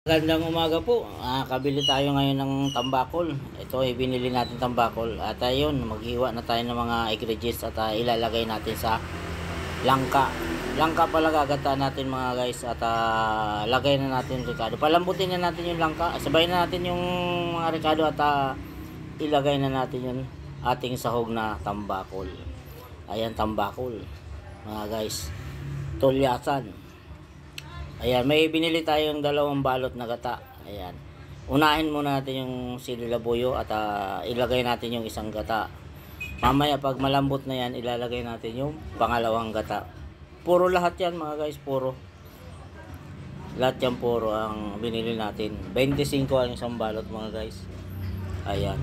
Magandang umaga po. Kabili tayo ngayon ng tambakol. Ito ay binili natin tambakol. At ayun, maghiwa na tayo ng mga ingredients at ilalagay natin sa langka. Langka pala gagataan natin mga guys. At lagay na natin ricado. Palambutin na natin yung langka. Sabay na natin yung mga ricado at ilagay na natin yung ating sahog na tambakol. Ayan, tambakol mga guys. Tulyasan. Ayan, may binili tayong dalawang balot na gata. Ayan. Unahin muna natin yung sili labuyo at ilagay natin yung isang gata. Mamaya pag malambot na yan, ilalagay natin yung pangalawang gata. Puro lahat yan mga guys, puro. Lahat yan puro ang binili natin. 25 ang isang balot mga guys. Ayan.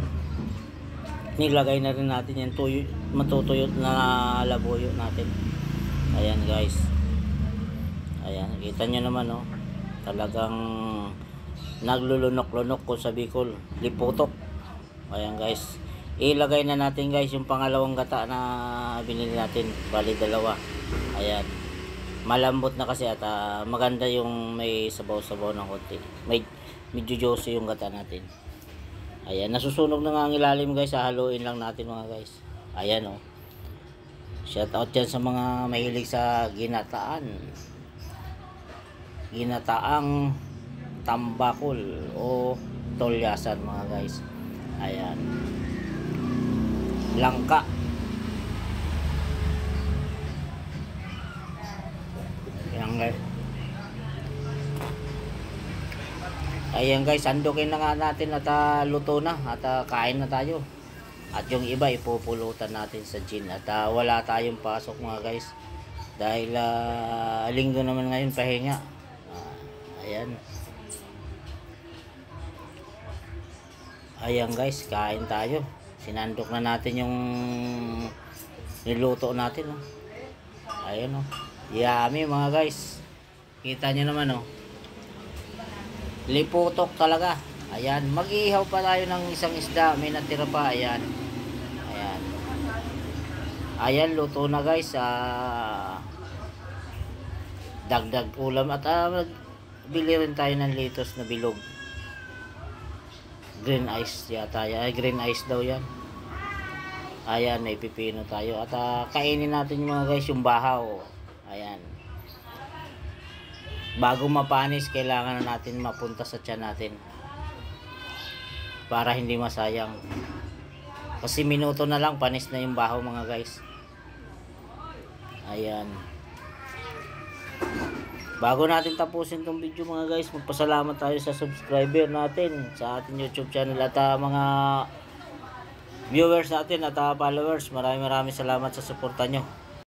Nilagay na rin natin yung matutuyot na labuyo natin. Ayan guys. Ayan, kita nyo naman oh. Talagang naglulunok-lunok ko sa Bicol. Liputok. Ayan guys. Ilagay na natin guys yung pangalawang gata na binili natin. Bali dalawa. Ayan. Malambot na kasi at maganda yung may sabaw-sabaw ng konti. Medyo juicy yung gata natin. Ayan, nasusunog na nga ang ilalim guys. Haluin lang natin mga guys. Ayan oh. Shout out yan sa mga mahilig sa ginataang tambakol o tolyasan mga guys. Ayan, langka. Ayan guys. Ayan guys, sandukin na nga natin at luto na at kain na tayo. At yung iba ipupulutan natin sa gin at wala tayong pasok mga guys dahil linggo naman ngayon, pahinga. Ayan. Ayan guys, kain tayo. Sinandok na natin yung niluto natin oh. Ayan oh. Yummy mga guys. Kita nyo naman oh. Liputok talaga. Ayan, mag-iihaw pa tayo ng isang isda. May natira pa, ayan. Ayan. Ayan, luto na guys. Dagdag ulam at bili rin tayo ng litos na bilog. Green ice yata. Green ice daw yan. Ayan, may pipino tayo. At kainin natin mga guys yung bahaw. Ayan. Bago mapanis, kailangan na natin mapunta sa tiyan natin. Para hindi masayang. Kasi minuto na lang, panis na yung bahaw mga guys. Ayan. Bago natin tapusin tong video mga guys, magpasalamat tayo sa subscriber natin sa ating YouTube channel at mga viewers natin at followers. Maraming salamat sa suporta nyo.